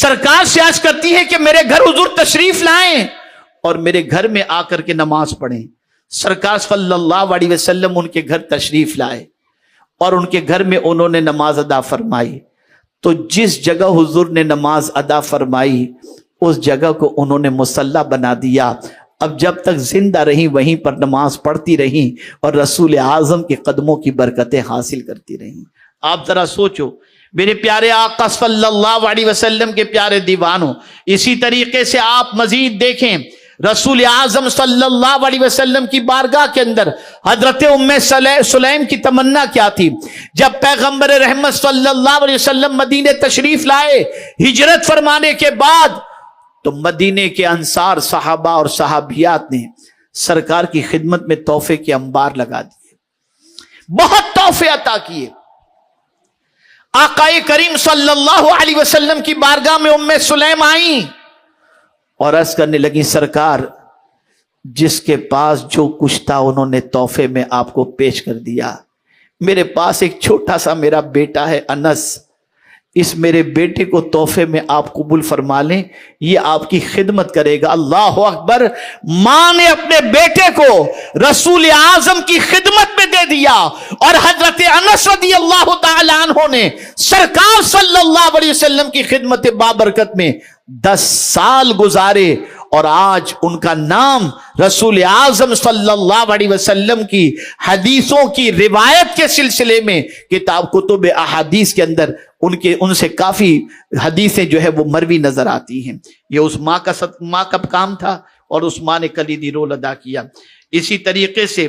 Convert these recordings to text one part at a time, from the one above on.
سرکار سے عرض کرتی ہے کہ میرے گھر حضور تشریف لائیں اور میرے گھر میں آ کر کے نماز پڑھیں۔ سرکار صلی اللہ علیہ وسلم ان کے گھر تشریف لائے اور ان کے گھر میں انہوں نے نماز ادا فرمائی۔ تو جس جگہ حضور نے نماز ادا فرمائی اس جگہ کو انہوں نے مصلی بنا دیا۔ اب جب تک زندہ رہیں وہیں پر نماز پڑھتی رہیں اور رسول اعظم کے قدموں کی برکتیں حاصل کرتی رہیں۔ آپ ذرا سوچو میرے پیارے آقا صلی اللہ علیہ وسلم کے پیارے دیوانوں، اسی طریقے سے آپ مزید دیکھیں رسول اعظم صلی اللہ علیہ وسلم کی بارگاہ کے اندر حضرت ام سلیم کی تمنا کیا تھی؟ جب پیغمبر رحمت صلی اللہ علیہ وسلم مدینے تشریف لائے ہجرت فرمانے کے بعد، تو مدینے کے انصار صحابہ اور صحابیات نے سرکار کی خدمت میں تحفے کے انبار لگا دیے، بہت تحفے عطا کیے۔ آقا کریم صلی اللہ علیہ وسلم کی بارگاہ میں ام سلیم آئیں اور عرض کرنے لگی سرکار جس کے پاس جو کچھ تھا انہوں نے تحفے میں آپ کو پیش کر دیا۔ میرے پاس ایک چھوٹا سا میرا بیٹا ہے انس، اس میرے بیٹے کو تحفے میں آپ قبول فرما لیں، یہ آپ کی خدمت کرے گا۔ اللہ اکبر! ماں نے اپنے بیٹے کو رسول اعظم کی خدمت میں دے دیا اور حضرت انس رضی اللہ تعالی عنہ نے سرکار صلی اللہ علیہ وسلم کی خدمت بابرکت میں 10 سال گزارے، اور آج ان کا نام رسول اعظم صلی اللہ علیہ وسلم کی حدیثوں کی روایت کے سلسلے میں کتب احادیث کے اندر ان سے کافی حدیثیں جو ہے وہ مروی نظر آتی ہیں۔ یہ اس ماں کا کام تھا اور اس ماں نے کلیدی رول ادا کیا۔ اسی طریقے سے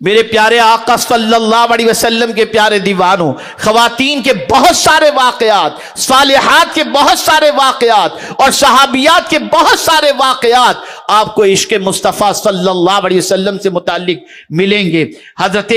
میرے پیارے آقا صلی اللہ علیہ وسلم کے پیارے دیوانوں، خواتین کے بہت سارے واقعات، صالحات کے بہت سارے واقعات اور صحابیات کے بہت سارے واقعات آپ کو عشق مصطفیٰ صلی اللہ علیہ وسلم سے متعلق ملیں گے۔ حضرت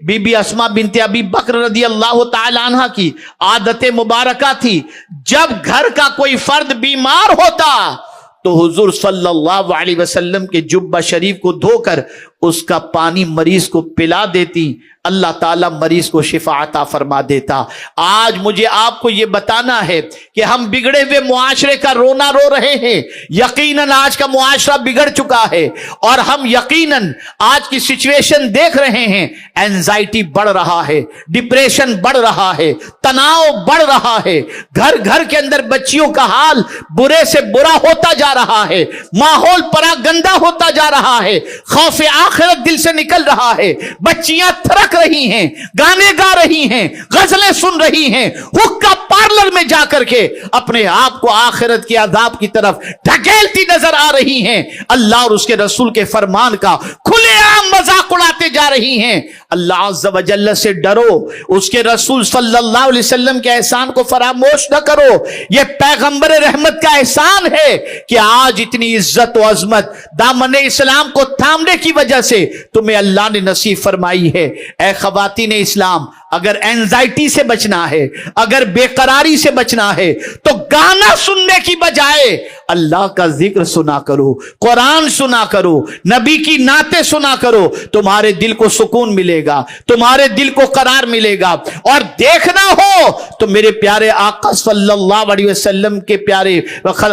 بی بی اسماء بنت ابی بکر رضی اللہ تعالی عنہ کی عادت مبارکہ تھی، جب گھر کا کوئی فرد بیمار ہوتا تو حضور صلی اللہ علیہ وسلم کے جبہ شریف کو دھو کر اس کا پانی مریض کو پلا دیتی، اللہ تعالیٰ مریض کو شفا عطا فرما دیتا۔ آج مجھے آپ کو یہ بتانا ہے کہ ہم بگڑے ہوئے معاشرے کا رونا رو رہے ہیں۔ یقیناً آج کا معاشرہ بگڑ چکا ہے اور ہم یقیناً آج کی سچویشن دیکھ رہے ہیں، اینزائٹی بڑھ رہا ہے، ڈپریشن بڑھ رہا ہے، تناؤ بڑھ رہا ہے، گھر گھر کے اندر بچیوں کا حال برے سے برا ہوتا جا رہا ہے، ماحول پرا گندا ہوتا جا رہا ہے، خوف آخرت دل سے نکل رہا ہے، بچیاں تھرک رہی ہیں، گانے گا رہی ہیں، غزلیں سن رہی ہیں، حقہ پارلر میں جا کر کے اپنے آپ کو آخرت کے عذاب کی طرف ڈھکیلتی نظر آ رہی ہیں، اللہ اور اس کے رسول کے فرمان کا کھلے عام مذاق اڑاتے جا رہی ہیں۔ اللہ عز و جل سے ڈرو، اس کے رسول صلی اللہ علیہ وسلم کے احسان کو فراموش نہ کرو۔ یہ پیغمبر رحمت کا احسان ہے کہ آج اتنی عزت و عظمت دامن اسلام کو تھامنے کی وجہ سے تمہیں اللہ نے نصیب فرمائی ہے۔ اے خواتین اسلام، اگر اینزائٹی سے بچنا ہے، اگر بے قراری سے بچنا ہے تو گانا سننے کی بجائے اللہ کا ذکر سنا کرو، قرآن سنا کرو، نبی کی نعتیں سنا کرو، تمہارے دل کو سکون ملے گا، تمہارے دل کو قرار ملے گا۔ اور دیکھنا ہو تو میرے پیارے آقا صلی اللہ علیہ وسلم کے پیارے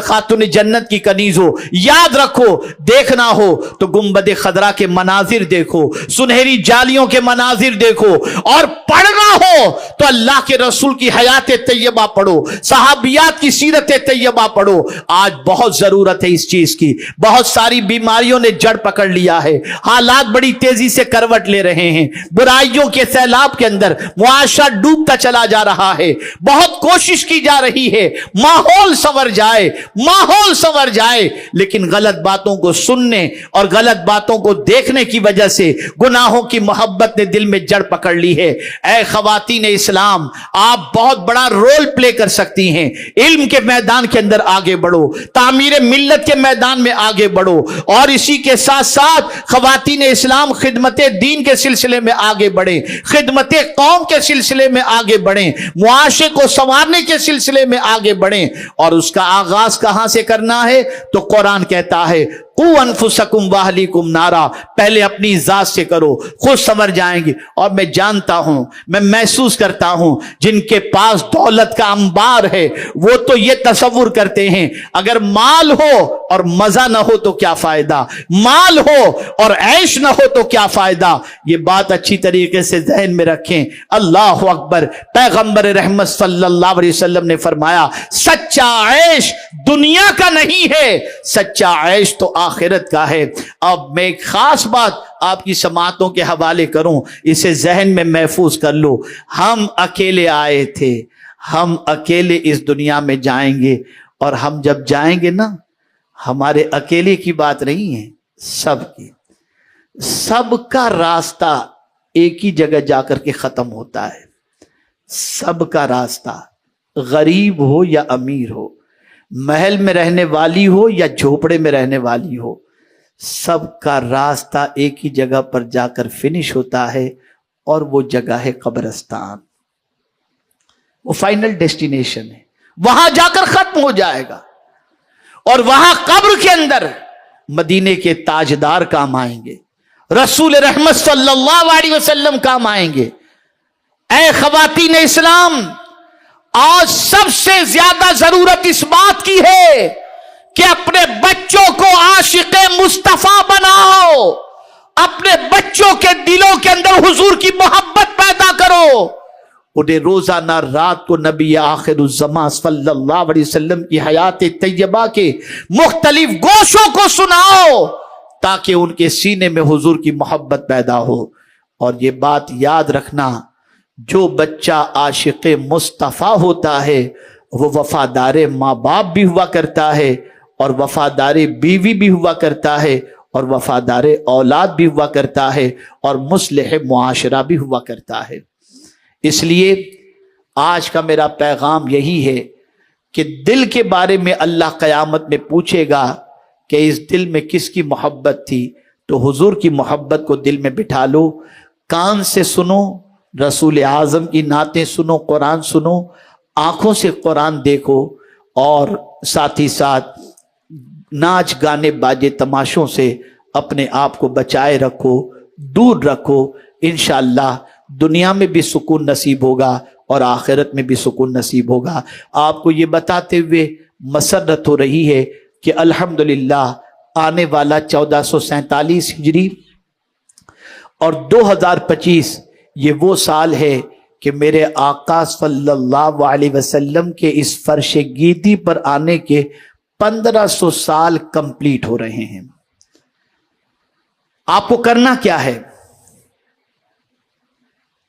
خاتون جنت کی کنیزوں، یاد رکھو، دیکھنا ہو تو گنبد خضرا کے مناظر دیکھو، سنہری جالیوں کے مناظر دیکھو، اور پڑھنا ہو تو اللہ کے رسول کی حیات طیبہ پڑھو، صحابیات کی سیرت طیبہ پڑھو۔ آج بہت ضرورت ہے اس چیز کی، بہت ساری بیماریوں نے جڑ پکڑ لیا ہے، حالات بڑی تیزی سے کروٹ لے رہے ہیں، برائیوں کے سیلاب کے اندر معاشرہ ڈوبتا چلا جا رہا ہے، بہت کوشش کی جا رہی ہے ماحول سنور جائے، ماحول سنور جائے، لیکن غلط باتوں کو سننے اور غلط باتوں کو دیکھنے کی وجہ سے گناہوں کی محبت نے دل میں جڑ پکڑ لی ہے۔ اے خواتین اسلام، آپ بہت بڑا رول پلے کر سکتی ہیں، علم کے میدان کے اندر آگے بڑھو، تعمیر ملت کے میدان میں آگے بڑھو، اور اسی کے ساتھ ساتھ خواتین اسلام خدمت دین کے سلسلے میں آگے بڑھیں، خدمت قوم کے سلسلے میں آگے بڑھیں، معاشرے کو سنوارنے کے سلسلے میں آگے بڑھیں۔ اور اس کا آغاز کہاں سے کرنا ہے؟ تو قرآن کہتا ہے قو انفسکم واہلیکم نارا، پہلے اپنی ذات سے کرو، خود سنور جائیں گے۔ اور میں جانتا ہوں، میں محسوس کرتا ہوں، جن کے پاس دولت کا انبار ہے وہ تو یہ تصور کرتے ہیں اگر مال ہو اور مزہ نہ ہو تو کیا فائدہ، مال ہو اور عیش نہ ہو تو کیا فائدہ۔ یہ بات اچھی طریقے سے ذہن میں رکھیں۔ اللہ اکبر۔ پیغمبر رحمت صلی اللہ علیہ وسلم نے فرمایا سچا عیش دنیا کا نہیں ہے، سچا عیش تو آخرت کا ہے۔ اب میں ایک خاص بات آپ کی سماعتوں کے حوالے کروں، اسے ذہن میں محفوظ کر لو۔ ہم اکیلے آئے تھے، ہم اکیلے اس دنیا میں جائیں گے، اور ہم جب جائیں گے نا، ہمارے اکیلے کی بات نہیں ہے، سب کی، سب کا راستہ ایک ہی جگہ جا کر کے ختم ہوتا ہے۔ سب کا راستہ، غریب ہو یا امیر ہو، محل میں رہنے والی ہو یا جھوپڑے میں رہنے والی ہو، سب کا راستہ ایک ہی جگہ پر جا کر فنش ہوتا ہے، اور وہ جگہ ہے قبرستان۔ وہ فائنل ڈیسٹینیشن ہے، وہاں جا کر ختم ہو جائے گا، اور وہاں قبر کے اندر مدینے کے تاجدار کام آئیں گے، رسول رحمت صلی اللہ علیہ وسلم کام آئیں گے۔ اے خواتین اسلام، آج سب سے زیادہ ضرورت اس بات کی ہے کہ اپنے بچوں کو عاشق مصطفیٰ بناؤ، اپنے بچوں کے دلوں کے اندر حضور کی محبت پیدا کرو، انہیں روزانہ رات کو نبی آخر الزمان صلی اللہ علیہ وسلم کی حیات طیبہ کے مختلف گوشوں کو سناؤ، تاکہ ان کے سینے میں حضور کی محبت پیدا ہو۔ اور یہ بات یاد رکھنا، جو بچہ عاشق مصطفیٰ ہوتا ہے وہ وفادار ماں باپ بھی ہوا کرتا ہے، اور وفادار بیوی بھی ہوا کرتا ہے، اور وفادار اولاد بھی ہوا کرتا ہے، اور مصلح معاشرہ بھی ہوا کرتا ہے۔ اس لیے آج کا میرا پیغام یہی ہے کہ دل کے بارے میں اللہ قیامت میں پوچھے گا کہ اس دل میں کس کی محبت تھی، تو حضور کی محبت کو دل میں بٹھا لو، کان سے سنو، رسول اعظم کی نعتیں سنو، قرآن سنو، آنکھوں سے قرآن دیکھو، اور ساتھ ہی ساتھ ناچ گانے باجے تماشوں سے اپنے آپ کو بچائے رکھو، دور رکھو۔ انشاءاللہ دنیا میں بھی سکون نصیب ہوگا اور آخرت میں بھی سکون نصیب ہوگا۔ آپ کو یہ بتاتے ہوئے مسرت ہو رہی ہے کہ الحمدللہ آنے والا 1447 ہجری اور 2025 یہ وہ سال ہے کہ میرے آقا صلی اللہ علیہ وسلم کے اس فرش گیتی پر آنے کے 1500 سال کمپلیٹ ہو رہے ہیں۔ آپ کو کرنا کیا ہے؟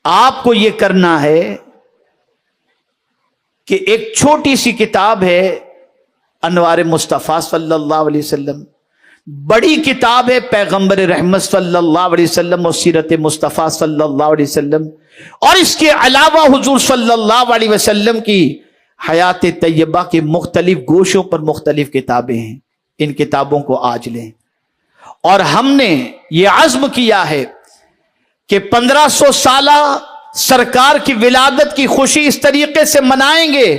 آپ کو یہ کرنا ہے کہ ایک چھوٹی سی کتاب ہے انوار مصطفیٰ صلی اللہ علیہ وسلم، بڑی کتاب ہے پیغمبر رحمت صلی اللہ علیہ وسلم اور سیرت مصطفیٰ صلی اللہ علیہ وسلم، اور اس کے علاوہ حضور صلی اللہ علیہ وسلم کی حیات طیبہ کے مختلف گوشوں پر مختلف کتابیں ہیں۔ ان کتابوں کو آج لیں، اور ہم نے یہ عزم کیا ہے کہ 1500 سالہ سرکار کی ولادت کی خوشی اس طریقے سے منائیں گے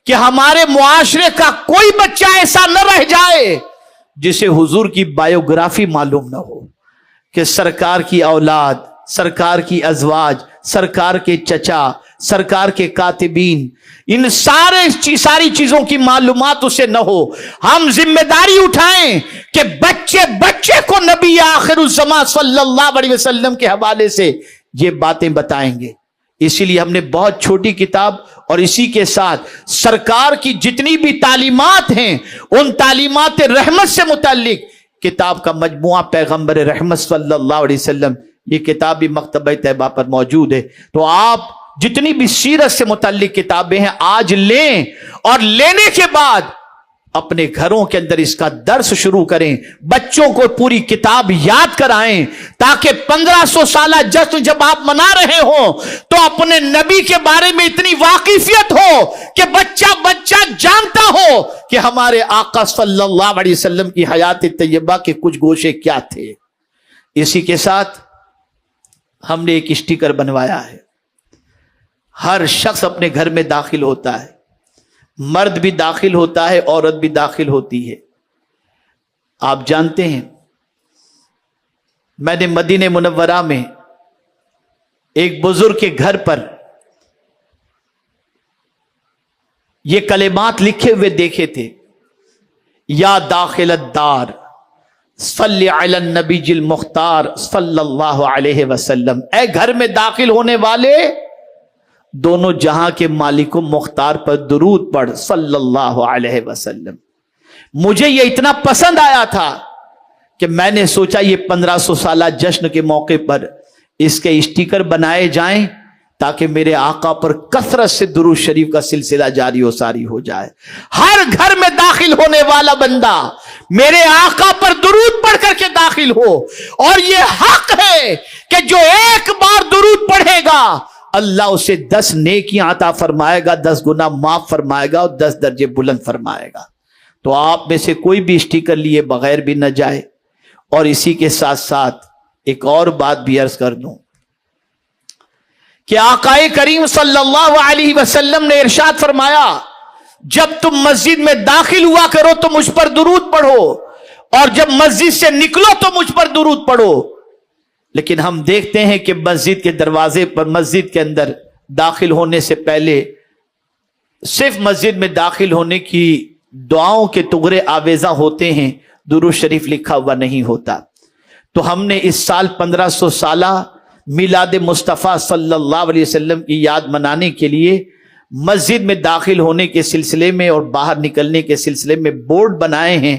کہ ہمارے معاشرے کا کوئی بچہ ایسا نہ رہ جائے جسے حضور کی بایوگرافی معلوم نہ ہو، کہ سرکار کی اولاد، سرکار کی ازواج، سرکار کے چچا، سرکار کے کاتبین، ان ساری چیزوں کی معلومات اسے نہ ہو۔ ہم ذمہ داری اٹھائیں کہ بچے کو نبی آخر الزمان صلی اللہ علیہ وسلم کے حوالے سے یہ باتیں بتائیں گے۔ اسی لیے ہم نے بہت چھوٹی کتاب، اور اسی کے ساتھ سرکار کی جتنی بھی تعلیمات ہیں ان تعلیمات رحمت سے متعلق کتاب کا مجموعہ پیغمبر رحمت صلی اللہ علیہ وسلم، یہ کتاب بھی مکتبہ طیبہ پر موجود ہے۔ تو آپ جتنی بھی سیرت سے متعلق کتابیں ہیں آج لیں، اور لینے کے بعد اپنے گھروں کے اندر اس کا درس شروع کریں، بچوں کو پوری کتاب یاد کرائیں، تاکہ 1500 سالہ جشن جب آپ منا رہے ہوں تو اپنے نبی کے بارے میں اتنی واقفیت ہو کہ بچہ جانتا ہو کہ ہمارے آقا صلی اللہ علیہ وسلم کی حیات طیبہ کے کچھ گوشے کیا تھے۔ اسی کے ساتھ ہم نے ایک اسٹیکر بنوایا ہے، ہر شخص اپنے گھر میں داخل ہوتا ہے، مرد بھی داخل ہوتا ہے، عورت بھی داخل ہوتی ہے، آپ جانتے ہیں میں نے مدینہ منورہ میں ایک بزرگ کے گھر پر یہ کلمات لکھے ہوئے دیکھے تھے، یا داخل الدار صلی علی النبی المختار صلی اللہ علیہ وسلم، اے گھر میں داخل ہونے والے دونوں جہاں کے مالک و مختار پر درود پڑھ صلی اللہ علیہ وسلم۔ مجھے یہ اتنا پسند آیا تھا کہ میں نے سوچا یہ 1500 سالہ جشن کے موقع پر اس کے اسٹیکر بنائے جائیں تاکہ میرے آقا پر کثرت سے درود شریف کا سلسلہ جاری و ساری ہو جائے۔ ہر گھر میں داخل ہونے والا بندہ میرے آقا پر درود پڑھ کر کے داخل ہو، اور یہ حق ہے کہ جو ایک بار درود پڑھے گا اللہ اسے 10 نیکیاں عطا فرمائے گا، 10 گناہ معاف فرمائے گا اور 10 درجے بلند فرمائے گا۔ تو آپ میں سے کوئی بھی اسٹیکر لیے بغیر بھی نہ جائے۔ اور اسی کے ساتھ ساتھ ایک اور بات بھی عرض کر دوں کہ آقا کریم صلی اللہ علیہ وسلم نے ارشاد فرمایا، جب تم مسجد میں داخل ہوا کرو تو مجھ پر درود پڑھو، اور جب مسجد سے نکلو تو مجھ پر درود پڑھو۔ لیکن ہم دیکھتے ہیں کہ مسجد کے دروازے پر، مسجد کے اندر داخل ہونے سے پہلے صرف مسجد میں داخل ہونے کی دعاؤں کے ٹغرے آویزاں ہوتے ہیں، درود شریف لکھا ہوا نہیں ہوتا۔ تو ہم نے اس سال 1500 سالہ میلاد مصطفیٰ صلی اللہ علیہ وسلم کی یاد منانے کے لیے مسجد میں داخل ہونے کے سلسلے میں اور باہر نکلنے کے سلسلے میں بورڈ بنائے ہیں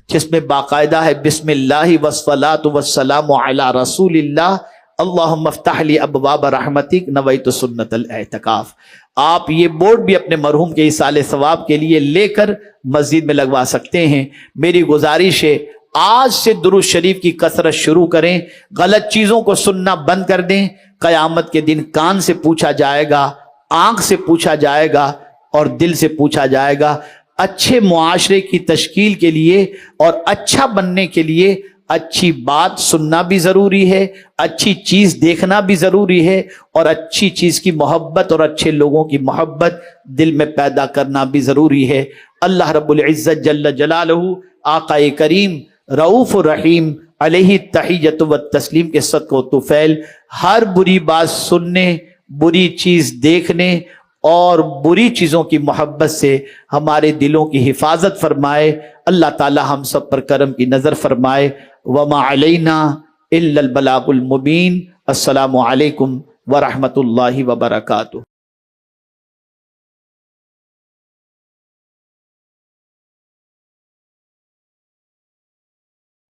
جس میں باقاعدہ ہے بسم اللہ والصلاۃ والسلام علی رسول اللہ اللہم افتح لی ابواب رحمتک نویت سنت الاعتکاف۔ آپ یہ بورڈ بھی اپنے مرحوم کے ایصال ثواب کے لیے لے کر مسجد میں لگوا سکتے ہیں۔ میری گزارش ہے آج سے درود شریف کی کثرت شروع کریں، غلط چیزوں کو سننا بند کر دیں۔ قیامت کے دن کان سے پوچھا جائے گا، آنکھ سے پوچھا جائے گا اور دل سے پوچھا جائے گا۔ اچھے معاشرے کی تشکیل کے لیے اور اچھا بننے کے لیے اچھی بات سننا بھی ضروری ہے، اچھی چیز دیکھنا بھی ضروری ہے، اور اچھی چیز کی محبت اور اچھے لوگوں کی محبت دل میں پیدا کرنا بھی ضروری ہے۔ اللہ رب العزت جل جلالہ آقا کریم رؤوف الرحیم علیہ التحیۃ والتسلیم کے صدقہ و طفیل ہر بری بات سننے، بری چیز دیکھنے اور بری چیزوں کی محبت سے ہمارے دلوں کی حفاظت فرمائے۔ اللہ تعالی ہم سب پر کرم کی نظر فرمائے۔ وما علینا الا البلاغ المبین۔ السلام علیکم ورحمۃ اللہ وبرکاتہ۔